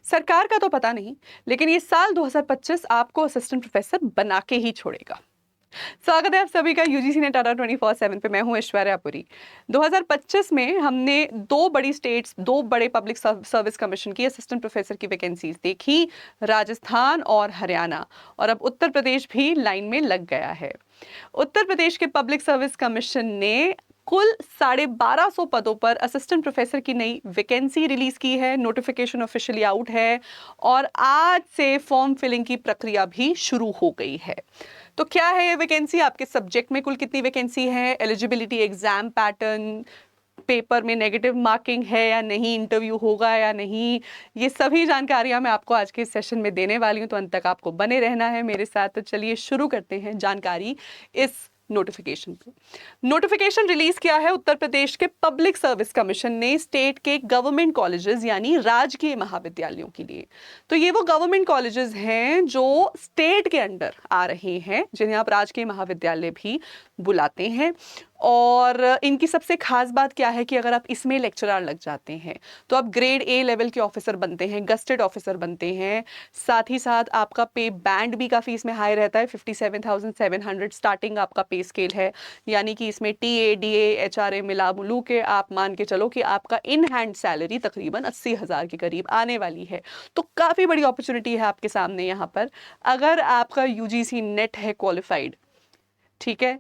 सरकार का तो पता नहीं, लेकिन ये साल 2025 आपको असिस्टेंट प्रोफेसर बना के ही छोड़ेगा। स्वागत है आप सभी का यूजीसी नेट अड्डा 24/7 पे। मैं हूं ऐश्वर्या पुरी। 2025 में हमने दो बड़े पब्लिक सर्विस कमीशन की असिस्टेंट प्रोफेसर की वैकेंसीज देखी, राजस्थान और हरियाणा, और अब उत्तर प्रदेश भी लाइन में लग गया है। उत्तर प्रदेश के पब्लिक सर्विस कमीशन ने कुल 1250 पदों पर असिस्टेंट प्रोफेसर की नई वैकेंसी रिलीज की है। नोटिफिकेशन ऑफिशियली आउट है और आज से फॉर्म फिलिंग की प्रक्रिया भी शुरू हो गई है। तो क्या है ये वैकेंसी, आपके सब्जेक्ट में कुल कितनी वैकेंसी है, एलिजिबिलिटी, एग्जाम पैटर्न, पेपर में नेगेटिव मार्किंग है या नहीं, इंटरव्यू होगा या नहीं, ये सभी जानकारियां मैं आपको आज के सेशन में देने वाली हूं। तो अंत तक आपको बने रहना है मेरे साथ। तो चलिए शुरू करते हैं जानकारी इस नोटिफिकेशन पे। नोटिफिकेशन रिलीज किया है उत्तर प्रदेश के पब्लिक सर्विस कमीशन ने स्टेट के गवर्नमेंट कॉलेजेस यानी राजकीय महाविद्यालयों के लिए। तो ये वो गवर्नमेंट कॉलेजेस हैं जो स्टेट के अंडर आ रहे हैं, जिन्हें आप राजकीय महाविद्यालय भी बुलाते हैं। और इनकी सबसे खास बात क्या है कि अगर आप इसमें लेक्चरर लग जाते हैं तो आप ग्रेड ए लेवल के ऑफिसर बनते हैं, गस्टेड ऑफिसर बनते हैं। साथ ही साथ आपका पे बैंड भी काफ़ी इसमें हाई रहता है, 57,700 स्टार्टिंग आपका पे स्केल है। यानी कि इसमें टीए, डीए, एचआरए मिला मिलू के आप मान के चलो कि आपका इन हैंड सैलरी तकरीबन 80,000 के करीब आने वाली है। तो काफ़ी बड़ी अपॉर्चुनिटी है आपके सामने यहाँ पर, अगर आपका यूजीसी नेट है क्वालिफाइड, ठीक है,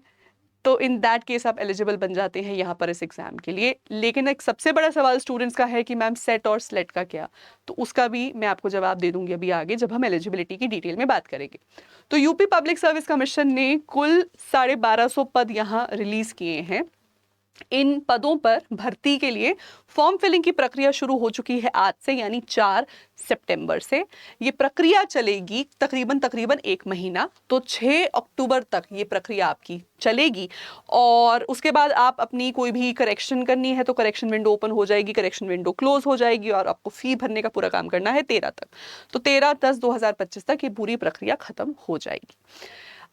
तो इन दैट केस आप एलिजिबल बन जाते हैं यहाँ पर इस एग्जाम के लिए। लेकिन एक सबसे बड़ा सवाल स्टूडेंट्स का है कि मैम सेट और स्लेट का क्या, तो उसका भी मैं आपको जवाब दे दूंगी अभी आगे जब हम एलिजिबिलिटी की डिटेल में बात करेंगे। तो यूपी पब्लिक सर्विस कमीशन ने कुल 1250 पद यहाँ रिलीज किए हैं। इन पदों पर भर्ती के लिए फॉर्म फिलिंग की प्रक्रिया शुरू हो चुकी है आज से, यानी 4 सितंबर से। ये प्रक्रिया चलेगी तकरीबन 1 महीना, तो 6 अक्टूबर तक ये प्रक्रिया आपकी चलेगी। और उसके बाद आप अपनी कोई भी करेक्शन करनी है तो करेक्शन विंडो ओपन हो जाएगी, करेक्शन विंडो क्लोज हो जाएगी, और आपको फी भरने का पूरा काम करना है 13 तक। तो 13/10/2025 तक ये पूरी प्रक्रिया खत्म हो जाएगी।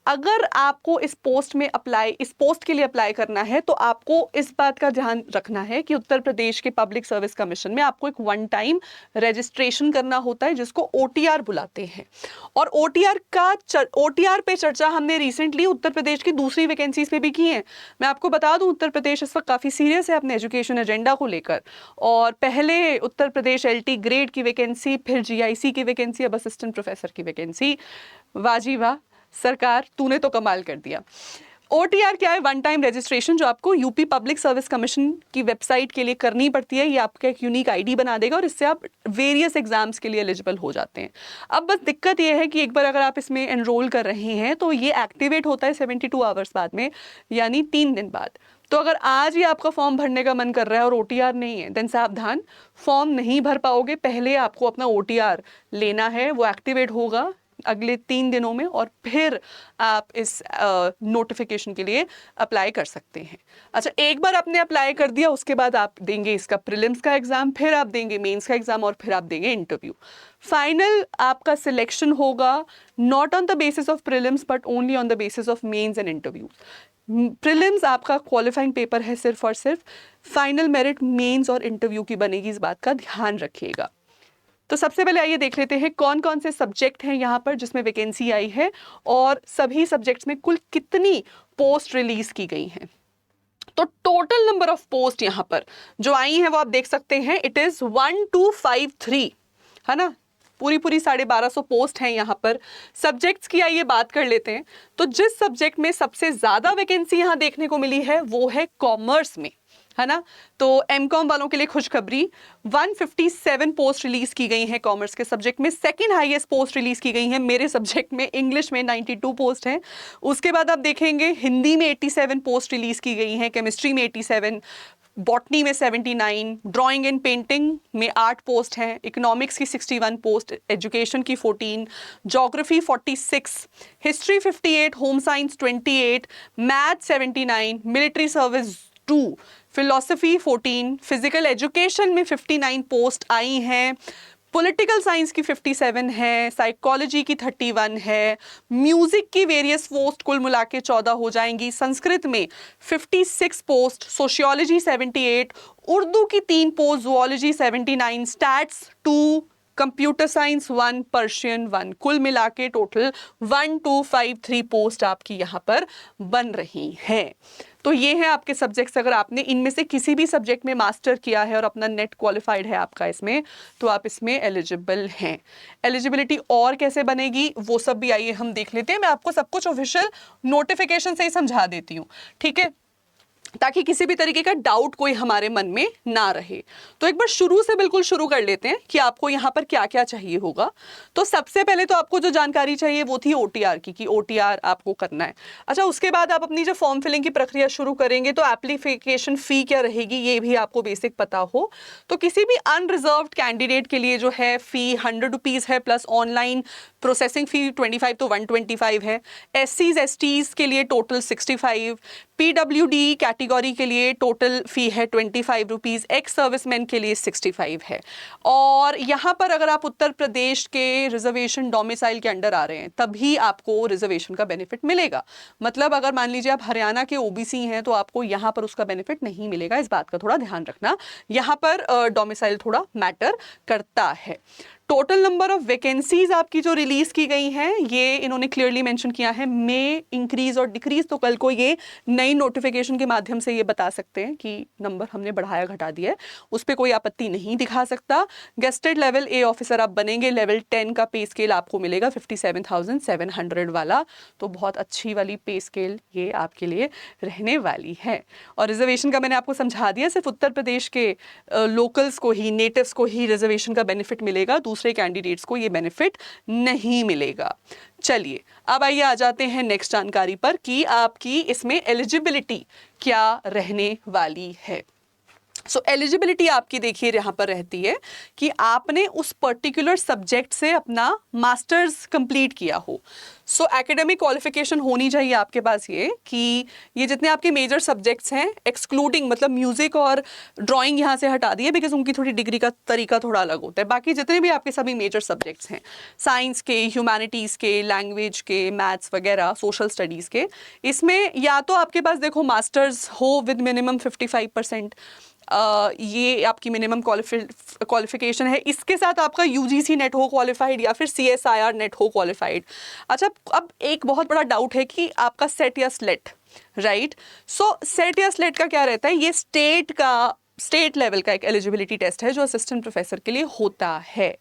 अगर आपको इस पोस्ट के लिए अप्लाई करना है तो आपको इस बात का ध्यान रखना है कि उत्तर प्रदेश के पब्लिक सर्विस कमीशन में आपको एक वन टाइम रजिस्ट्रेशन करना होता है, जिसको ओटीआर बुलाते हैं। और ओटीआर पे चर्चा हमने रिसेंटली उत्तर प्रदेश की दूसरी वैकेंसीज पे भी की है। मैं आपको बता दूं, उत्तर प्रदेश इस वक्त काफ़ी सीरियस है अपने एजुकेशन एजेंडा को लेकर। और पहले उत्तर प्रदेश एलटी ग्रेड की वैकेंसी, फिर जीआईसी की वैकेंसी, अब असिस्टेंट प्रोफेसर की वैकेंसी। वाह जी वाह सरकार, तूने तो कमाल कर दिया। ओटीआर क्या है? वन टाइम रजिस्ट्रेशन, जो आपको यूपी पब्लिक सर्विस कमीशन की वेबसाइट के लिए करनी पड़ती है। ये आपका एक यूनिक आईडी बना देगा और इससे आप वेरियस एग्जाम्स के लिए एलिजिबल हो जाते हैं। अब बस दिक्कत ये है कि एक बार अगर आप इसमें एनरोल कर रहे हैं तो ये एक्टिवेट होता है 72 आवर्स बाद में, यानी 3 दिन बाद। तो अगर आज ही आपका फॉर्म भरने का मन कर रहा है और ओटीआर नहीं है, देन सावधान, फॉर्म नहीं भर पाओगे। पहले आपको अपना ओटीआर लेना है, वो एक्टिवेट होगा अगले 3 दिनों में, और फिर आप इस नोटिफिकेशन के लिए अप्लाई कर सकते हैं। अच्छा, एक बार आपने अप्लाई कर दिया, उसके बाद आप देंगे इसका प्रीलिम्स का एग्जाम, फिर आप देंगे मेंस का एग्जाम, और फिर आप देंगे इंटरव्यू। फाइनल आपका सिलेक्शन होगा not on the basis of prelims but only on the basis of mains and interview. Prelims आपका क्वालिफाइंग पेपर है सिर्फ और सिर्फ, फाइनल मेरिट मेंस और इंटरव्यू की बनेगी, इस बात का ध्यान रखिएगा। तो सबसे पहले आइए देख लेते हैं कौन कौन से सब्जेक्ट हैं यहाँ पर जिसमें वैकेंसी आई है, और सभी सब्जेक्ट्स में कुल कितनी पोस्ट रिलीज की गई हैं। तो टोटल नंबर ऑफ पोस्ट यहाँ पर जो आई हैं वो आप देख सकते हैं, इट इज 1253, है ना। पूरी 1250 पोस्ट हैं यहाँ पर। सब्जेक्ट्स की आइए बात कर लेते हैं। तो जिस सब्जेक्ट में सबसे ज्यादा वैकेंसी यहाँ देखने को मिली है वो है कॉमर्स में, है ना। तो एमकॉम वालों के लिए खुशखबरी, 157 पोस्ट रिलीज की गई हैं कॉमर्स के सब्जेक्ट में। सेकंड हाईएस्ट पोस्ट रिलीज की गई हैं मेरे सब्जेक्ट में, इंग्लिश में 92 पोस्ट हैं। उसके बाद आप देखेंगे हिंदी में 87 पोस्ट रिलीज की गई हैं, केमिस्ट्री में 87, बॉटनी में 79, ड्राइंग एंड पेंटिंग में 8 पोस्ट हैं, इकोनॉमिक्स की 61 पोस्ट, एजुकेशन की 14, geography 46, history 58, home science 28, math 79, military service 2, philosophy 14, physical education में 59 पोस्ट आई हैं, पॉलिटिकल साइंस की 57 है, साइकोलॉजी की 31 है, म्यूजिक की वेरियस पोस्ट कुल मिला के 14 हो जाएंगी, संस्कृत में 56 पोस्ट, सोशियोलॉजी 78, उर्दू की 3 post, zoology 79, stats 2, computer science 1, Persian 1, कुल मिला के टोटल 1253 पोस्ट आपकी यहाँ पर बन रही हैं। तो ये है आपके सब्जेक्ट्स। अगर आपने इनमें से किसी भी सब्जेक्ट में मास्टर किया है और अपना नेट क्वालिफाइड है आपका इसमें, तो आप इसमें एलिजिबल हैं। एलिजिबिलिटी और कैसे बनेगी वो सब भी आइए हम देख लेते हैं। मैं आपको सब कुछ ऑफिशियल नोटिफिकेशन से ही समझा देती हूँ, ठीक है, ताकि किसी भी तरीके का डाउट कोई हमारे मन में ना रहे। तो एक बार शुरू से बिल्कुल शुरू कर लेते हैं कि आपको यहाँ पर क्या क्या चाहिए होगा। तो सबसे पहले तो आपको जो जानकारी चाहिए वो थी ओटीआर की, ओटीआर आपको करना है। अच्छा, उसके बाद आप अपनी जो फॉर्म फिलिंग की प्रक्रिया शुरू करेंगे तो एप्लीकेशन फ़ी क्या रहेगी ये भी आपको बेसिक पता हो। तो किसी भी अनरिजर्व्ड कैंडिडेट के लिए जो है फ़ी 100 रुपीज़ है, प्लस ऑनलाइन प्रोसेसिंग फ़ी 25 तो 125 है। SCs STs के लिए टोटल 65, PWD कैटेगरी के लिए टोटल फ़ी है 25 रुपीज़, एक्स सर्विसमैन के लिए 65 है। और यहाँ पर अगर आप उत्तर प्रदेश के रिजर्वेशन डोमिसाइल के अंडर आ रहे हैं तभी आपको रिजर्वेशन का बेनिफिट मिलेगा। मतलब अगर मान लीजिए आप हरियाणा के OBC हैं तो आपको यहाँ पर उसका बेनिफिट नहीं मिलेगा। इस बात का थोड़ा ध्यान रखना, यहाँ पर डोमिसाइल थोड़ा मैटर करता है। टोटल नंबर ऑफ वैकेंसीज आपकी जो रिलीज की गई हैं ये इन्होंने क्लियरली मेंशन किया है। में इंक्रीज और डिक्रीज तो कल को ये नई नोटिफिकेशन के माध्यम से ये बता सकते हैं कि नंबर हमने बढ़ाया घटा दिया है, उस पर कोई आपत्ति नहीं दिखा सकता। गेस्टेड लेवल A ऑफिसर आप बनेंगे, लेवल 10 का पे स्केल आपको मिलेगा 57,700 वाला। तो बहुत अच्छी वाली पे स्केल ये आपके लिए रहने वाली है। और रिजर्वेशन का मैंने आपको समझा दिया, सिर्फ उत्तर प्रदेश के लोकल्स को ही, नेटिव्स को ही रिजर्वेशन का बेनिफिट मिलेगा, दूसरे कैंडिडेट्स को ये बेनिफिट नहीं मिलेगा। चलिए अब आइए आ जाते हैं नेक्स्ट जानकारी पर कि आपकी इसमें एलिजिबिलिटी क्या रहने वाली है। सो एलिजिबिलिटी आपकी देखिए यहाँ पर रहती है कि आपने उस पर्टिकुलर सब्जेक्ट से अपना मास्टर्स कंप्लीट किया हो। सो एकेडमिक क्वालिफिकेशन होनी चाहिए आपके पास ये कि ये जितने आपके मेजर सब्जेक्ट्स हैं एक्सक्लूडिंग, मतलब म्यूजिक और ड्राइंग यहाँ से हटा दिए बिकॉज उनकी थोड़ी डिग्री का तरीका थोड़ा अलग होता है। बाकी जितने भी आपके सभी मेजर सब्जेक्ट्स हैं, साइंस के, ह्यूमैनिटीज़ के, लैंग्वेज के, मैथ्स वगैरह, सोशल स्टडीज़ के, इसमें या तो आपके पास देखो मास्टर्स हो विद मिनिमम 55%, ये आपकी मिनिमम क्वालिफिकेशन है। इसके साथ आपका UGC नेट हो क्वालिफाइड या फिर CSIR नेट हो क्वालिफाइड। अच्छा, अब एक बहुत बड़ा डाउट है कि आपका सेट या स्लेट, राइट। सो सेट या स्लेट का क्या रहता है, ये स्टेट लेवल का एक एलिजिबिलिटी टेस्ट है जो असिस्टेंट प्रोफेसर के लिए होता है।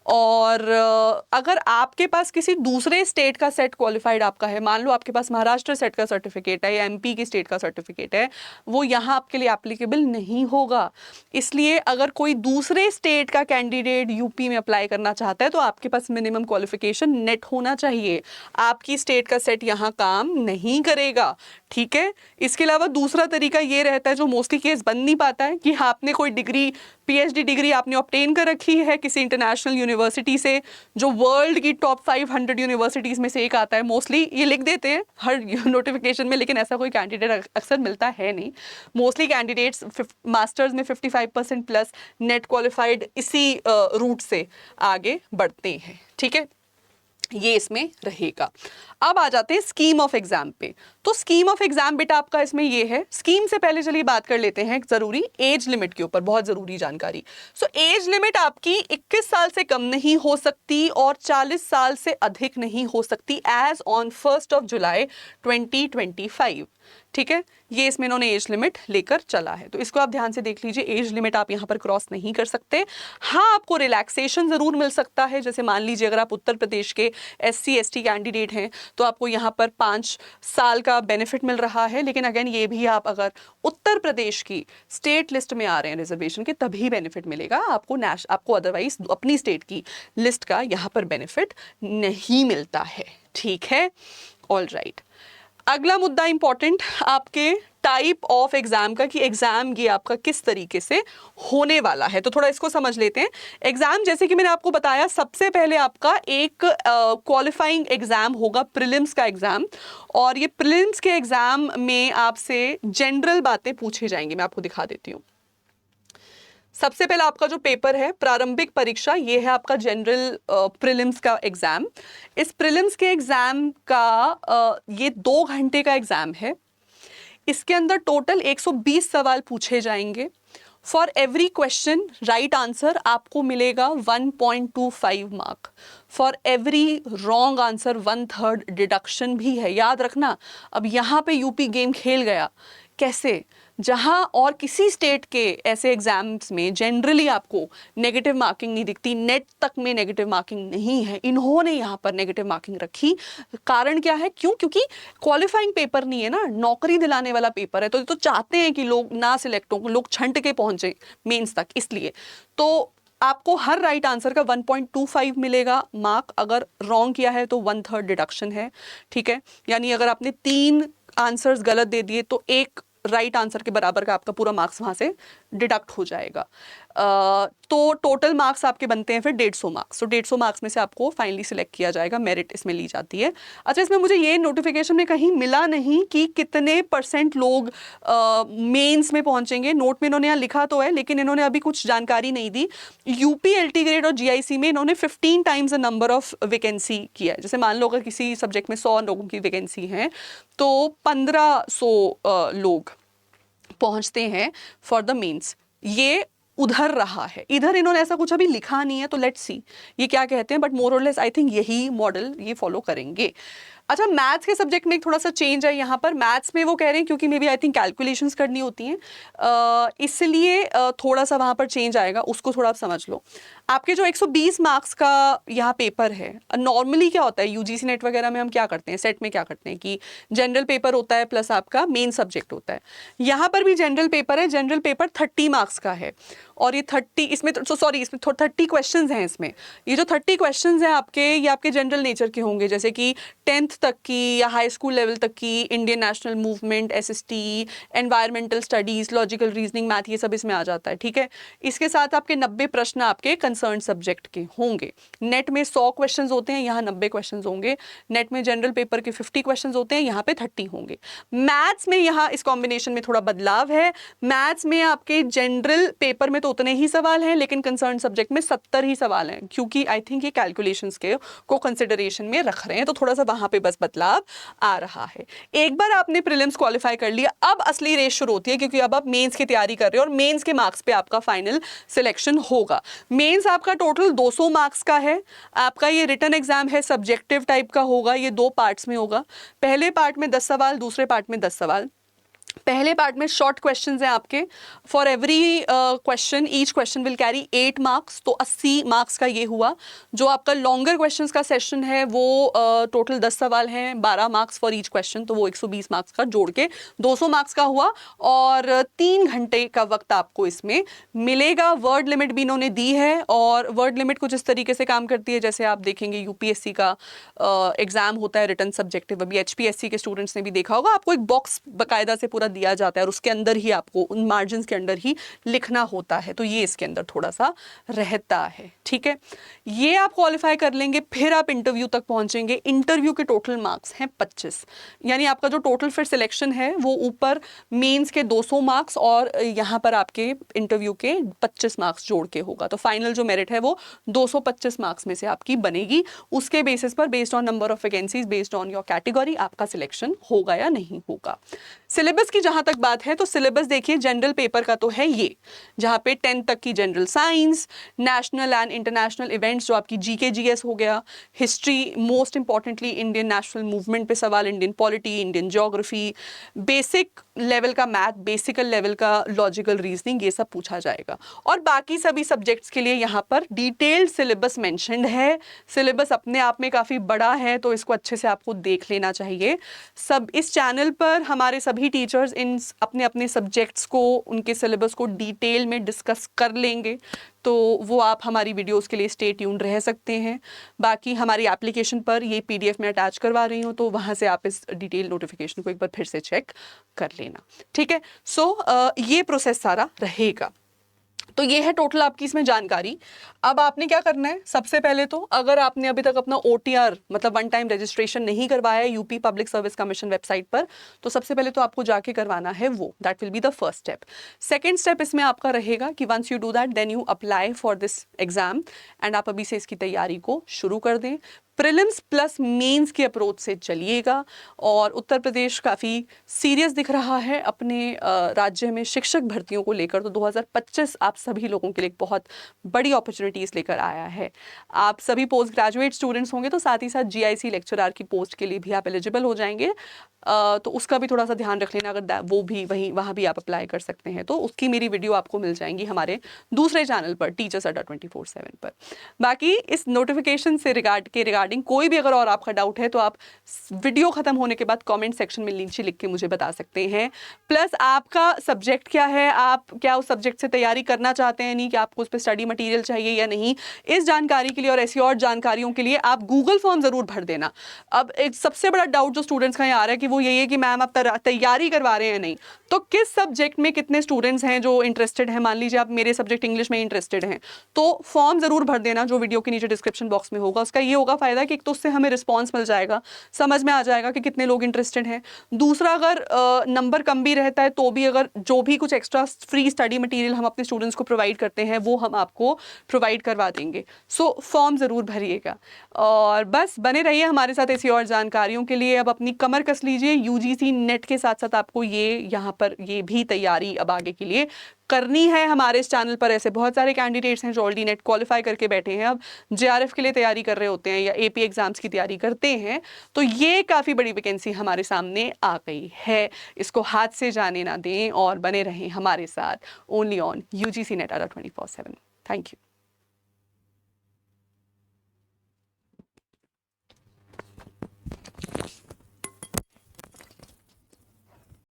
और अगर आपके पास किसी दूसरे स्टेट का सेट क्वालिफाइड आपका है, मान लो आपके पास महाराष्ट्र सेट का सर्टिफिकेट है या MP की स्टेट का सर्टिफिकेट है, वो यहाँ आपके लिए एप्लीकेबल नहीं होगा। इसलिए अगर कोई दूसरे स्टेट का कैंडिडेट UP में अप्लाई करना चाहता है तो आपके पास मिनिमम क्वालिफिकेशन नेट होना चाहिए। आपकी स्टेट का सेट यहाँ काम नहीं करेगा, ठीक है। इसके अलावा दूसरा तरीका ये रहता है जो मोस्टली केस बन नहीं पाता है कि आपने कोई डिग्री, PhD डिग्री आपने ऑब्टेन कर रखी है किसी इंटरनेशनल यूनिवर्सिटी से जो वर्ल्ड की टॉप 500 यूनिवर्सिटीज़ में से एक आता है। मोस्टली ये लिख देते हैं हर नोटिफिकेशन में, लेकिन ऐसा कोई कैंडिडेट अक्सर मिलता है नहीं। मोस्टली कैंडिडेट्स मास्टर्स में 55% प्लस नेट क्वालिफाइड इसी रूट से आगे बढ़ते हैं, ठीक है, ये इसमें रहेगा। अब आ जाते हैं स्कीम ऑफ एग्जाम पे। तो स्कीम ऑफ एग्जाम बेटा आपका इसमें ये है। स्कीम से पहले चलिए बात कर लेते हैं जरूरी एज लिमिट के ऊपर, बहुत जरूरी जानकारी। सो एज लिमिट आपकी 21 साल से कम नहीं हो सकती और 40 साल से अधिक नहीं हो सकती एज ऑन 1 जुलाई 2025, ठीक है। ये इसमें इन्होंने एज लिमिट लेकर चला है, तो इसको आप ध्यान से देख लीजिए। एज लिमिट आप यहाँ पर क्रॉस नहीं कर सकते। हाँ, आपको रिलैक्सेशन जरूर मिल सकता है, जैसे मान लीजिए अगर आप उत्तर प्रदेश के SC ST कैंडिडेट हैं तो आपको यहाँ पर 5 साल का बेनिफिट मिल रहा है। लेकिन अगेन ये भी आप अगर उत्तर प्रदेश की स्टेट लिस्ट में आ रहे हैं रिजर्वेशन के तभी बेनिफिट मिलेगा, आपको अदरवाइज अपनी स्टेट की लिस्ट का यहाँ पर बेनिफिट नहीं मिलता है, ठीक है। ऑल राइट, अगला मुद्दा इंपॉर्टेंट आपके टाइप ऑफ एग्जाम का कि एग्जाम ये आपका किस तरीके से होने वाला है। तो थोड़ा इसको समझ लेते हैं। एग्जाम जैसे कि मैंने आपको बताया, सबसे पहले आपका एक क्वालिफाइंग एग्जाम होगा, प्रीलिम्स का एग्जाम। और ये प्रीलिम्स के एग्जाम में आपसे जनरल बातें पूछी जाएंगी, मैं आपको दिखा देती हूँ। सबसे पहला आपका जो पेपर है प्रारंभिक परीक्षा, ये है आपका जनरल प्रीलिम्स का एग्जाम। इस प्रीलिम्स के एग्जाम का ये 2 घंटे का एग्जाम है। इसके अंदर टोटल 120 सवाल पूछे जाएंगे for every question right answer आपको मिलेगा 1.25 mark, for every wrong answer 1/3 deduction भी है। याद रखना, अब यहाँ पे यूपी गेम खेल गया। कैसे? जहां और किसी स्टेट के ऐसे एग्जाम्स में जनरली आपको नेगेटिव मार्किंग नहीं दिखती, नेट तक में नेगेटिव मार्किंग नहीं है, इन्होंने यहाँ पर नेगेटिव मार्किंग रखी। कारण क्या है? क्योंकि क्वालिफाइंग पेपर नहीं है ना, नौकरी दिलाने वाला पेपर है, तो चाहते हैं कि लोग ना सिलेक्ट हो, लोग छंट के पहुंचे मेंस तक, इसलिए तो आपको हर राइट आंसर का 1.25 मिलेगा मार्क। अगर रॉन्ग किया है तो 1/3 डिडक्शन है, ठीक है। यानी अगर आपने 3 आंसर्स गलत दे दिए तो 1 राइट आंसर के बराबर का आपका पूरा मार्क्स वहां से डिडक्ट हो जाएगा। तो टोटल मार्क्स आपके बनते हैं फिर 150 मार्क्स। तो 150 मार्क्स में से आपको फाइनली सिलेक्ट किया जाएगा, मेरिट इसमें ली जाती है। अच्छा, इसमें मुझे ये नोटिफिकेशन में कहीं मिला नहीं कि कितने % लोग मेंस में पहुंचेंगे। नोट में इन्होंने यहाँ लिखा तो है, लेकिन इन्होंने अभी कुछ जानकारी नहीं दी। यूपी एलटी ग्रेड और जीआईसी में इन्होंने 15 times the number of vacancy किया है। जैसे मान लो अगर किसी सब्जेक्ट में 100 लोगों की वैकेंसी है तो 1500 लोग पहुंचते हैं फॉर द मेंस। ये उधर रहा है, इधर इन्होंने ऐसा कुछ अभी लिखा नहीं है, तो लेट्स सी ये क्या कहते हैं, बट मोर और लेस आई थिंक यही मॉडल ये फॉलो करेंगे। अच्छा, मैथ्स के सब्जेक्ट में थोड़ा सा चेंज है यहाँ पर। मैथ्स में वो कह रहे हैं क्योंकि maybe I think calculations करनी होती हैं, इसलिए थोड़ा सा वहाँ पर चेंज आएगा, उसको थोड़ा आप समझ लो। आपके जो 120 मार्क्स का यहाँ पेपर है, नॉर्मली क्या होता है यूजीसी नेट वगैरह में हम क्या करते हैं, सेट में क्या करते हैं कि जनरल पेपर होता है प्लस आपका मेन सब्जेक्ट होता है। यहाँ पर भी जनरल पेपर है, जनरल पेपर 30 मार्क्स का है, और ये 30 इसमें इसमें 30 क्वेश्चंस हैं। इसमें ये जो 30 क्वेश्चंस हैं आपके, ये आपके जनरल नेचर के होंगे, जैसे कि 10th तक की या हाई स्कूल लेवल तक की Indian national movement, SST, environmental studies, logical reasoning, math, ये सब इसमें आ जाता है, ठीक है। इसके साथ आपके 90 प्रश्न आपके कंसर्न सब्जेक्ट के होंगे। नेट में 100 क्वेश्चंस होते हैं, यहाँ 90 क्वेश्चंस होंगे। नेट में जनरल पेपर के 50 क्वेश्चंस होते हैं, यहाँ पे 30 होंगे। मैथ्स में यहाँ इस कॉम्बिनेशन में थोड़ा बदलाव है। मैथ्स में आपके जनरल पेपर में तो उतने ही सवाल हैं, लेकिन कंसर्न सब्जेक्ट में 70 ही सवाल हैं, क्योंकि आई थिंक ये कैलकुलेशंस के को कंसिडरेशन में रख रहे हैं, तो थोड़ा सा वहां पे बस बदलाव आ रहा है। एक बार आपने प्रीलिम्स क्वालिफाई कर लिया, अब असली रेस शुरू होती है, क्योंकि अब आप मेंस की तैयारी कर रहे हो और मेंस के मार्क्स पे आपका फाइनल सिलेक्शन होगा। मेंस आपका टोटल 200 मार्क्स का है। आपका ये रिटन एग्जाम है, सब्जेक्टिव टाइप का होगा, ये 2 पार्ट्स में होगा। पहले पार्ट में 10 सवाल, दूसरे पार्ट में 10 सवाल। पहले पार्ट में शॉर्ट क्वेश्चंस हैं आपके, for every question each question will carry 8 marks, तो 80 मार्क्स का ये हुआ। जो आपका लॉन्गर क्वेश्चंस का सेशन है वो टोटल 10 सवाल हैं, 12 मार्क्स फॉर ईच क्वेश्चन, तो वो 120 मार्क्स का जोड़ के 200 मार्क्स का हुआ, और 3 घंटे का वक्त आपको इसमें मिलेगा। वर्ड लिमिट भी इन्होंने दी है, और वर्ड लिमिट कुछ इस तरीके से काम करती है, जैसे आप देखेंगे यूपीएससी का एग्जाम होता है रिटन सब्जेक्टिव, अभी एचपीएससी के स्टूडेंट्स ने भी देखा होगा, आपको एक बॉक्स बाकायदा से पूरा दिया जाता है और उसके अंदर ही आपको उन मार्जिन के अंदर ही लिखना होता है, तो ये इसके अंदर थोड़ा सा रहता है, ठीक है। ये आप क्वालिफाई कर लेंगे, फिर आप इंटरव्यू तक पहुंचेंगे। इंटरव्यू के टोटल मार्क्स हैं 25, यानी आपका जो टोटल फिर सिलेक्शन है वो ऊपर मेंस के 200 मार्क्स और यहाँ पर आपके इंटरव्यू के 25 मार्क्स जोड़ के होगा, तो फाइनल जो मेरिट है वो 225 मार्क्स में से आपकी बनेगी। उसके बेसिस पर, based on number of vacancies, based on your category, आपका सिलेक्शन होगा या नहीं होगा। सिलेबस की जहां तक बात है, तो सिलेबस देखिए, जनरल पेपर का तो है ये, जहां पे 10th तक की general science, national and international events जो आपकी जीके जीएस हो गया, history, most importantly Indian national movement पे सवाल, Indian polity, Indian geography, basic level का मैथ, बेसिकल लेवल का लॉजिकल रीजनिंग, ये सब पूछा जाएगा। और बाकी सभी सब्जेक्ट्स के लिए यहाँ पर डिटेल्ड सिलेबस मेंशन्ड है। सिलेबस अपने आप में काफ़ी बड़ा है, तो इसको अच्छे से आपको देख लेना चाहिए। सब इस चैनल पर हमारे सभी टीचर्स इन अपने अपने सब्जेक्ट्स को, उनके सिलेबस को डिटेल में डिस्कस कर लेंगे, तो वो आप हमारी वीडियोस के लिए स्टे ट्यून्ड रह सकते हैं। बाकी हमारी एप्लीकेशन पर ये पीडीएफ में अटैच करवा रही हूँ, तो वहाँ से आप इस डिटेल नोटिफिकेशन को एक बार फिर से चेक कर लेना, ठीक है। सो ये प्रोसेस सारा रहेगा। तो ये है टोटल आपकी इसमें जानकारी। अब आपने क्या करना है, सबसे पहले तो अगर आपने अभी तक अपना OTR मतलब 1 टाइम रजिस्ट्रेशन नहीं करवाया है UP public service commission website पर, तो सबसे पहले तो आपको जाके करवाना है वो, that will be the first step. Second step इसमें आपका रहेगा कि once you do that then you apply for this exam, and आप अभी से इसकी तैयारी को शुरू कर दें। प्रीलिम्स प्लस मेंस की अप्रोच से चलिएगा। और उत्तर प्रदेश काफ़ी सीरियस दिख रहा है अपने राज्य में शिक्षक भर्तियों को लेकर। तो 2025 आप सभी लोगों के लिए एक बहुत बड़ी अपॉर्चुनिटीज़ लेकर आया है। आप सभी पोस्ट ग्रेजुएट स्टूडेंट्स होंगे, तो साथ ही साथ जीआईसी लेक्चरर की पोस्ट के लिए भी आप एलिजिबल हो जाएंगे। तो उसका भी थोड़ा सा ध्यान रख लेना, अगर वो भी वहाँ भी आप अप्लाई कर सकते हैं। तो उसकी मेरी वीडियो आपको मिल जाएंगी हमारे दूसरे चैनल पर, टीचर्स अड्डा 24/7 पर। बाकी इस नोटिफिकेशन से रिगार्डिंग कोई भी अगर और आपका डाउट है तो आप वीडियो खत्म होने के बाद कमेंट सेक्शन में नीचे लिख के मुझे बता सकते हैं। प्लस आपका सब्जेक्ट क्या है, आप क्या उस सब्जेक्ट से तैयारी करना चाहते हैं, नहीं कि आपको उस पर स्टडी मटेरियल चाहिए या नहीं, इस जानकारी के लिए और ऐसी और जानकारियों के लिए आप गूगल फॉर्म ज़रूर भर देना। अब एक सबसे बड़ा डाउट जो स्टूडेंट्स का यहाँ आ रहा है कि वो यही है कि मैम आप तैयारी करवा रहे हैं नहीं, तो किस सब्जेक्ट में कितने स्टूडेंट्स हैं जो इंटरेस्टेड हैं। मान लीजिए आप मेरे सब्जेक्ट इंग्लिश में इंटरेस्टेड हैं, तो फॉर्म जरूर भर देना जो वीडियो के नीचे डिस्क्रिप्शन बॉक्स में होगा। उसका ये होगा फायदा कि एक तो उससे हमें रिस्पांस मिल जाएगा, समझ में आ जाएगा कि कितने लोग इंटरेस्टेड हैं। दूसरा, अगर नंबर कम भी रहता है तो भी अगर जो भी कुछ एक्स्ट्रा फ्री स्टडी मटेरियल हम अपने स्टूडेंट्स को प्रोवाइड करते हैं वो हम आपको प्रोवाइड करवा देंगे। सो फॉर्म ज़रूर भरिएगा और बस बने रहिए हमारे साथ ऐसी और जानकारियों के लिए। अब अपनी कमर कस लीजिए, यूजीसी नेट के साथ साथ आपको यहाँ पर ये भी तैयारी अब आगे के लिए करनी है। हमारे इस चैनल पर ऐसे बहुत सारे कैंडिडेट्स हैं जो ऑलरेडी नेट क्वालिफाई करके बैठे हैं, अब जेआरएफ के लिए तैयारी कर रहे होते हैं या एपी एग्जाम्स की तैयारी करते हैं। तो ये काफ़ी बड़ी वैकेंसी हमारे सामने आ गई है, इसको हाथ से जाने ना दें और बने रहें हमारे साथ only on UGC net 24/7। Thank you.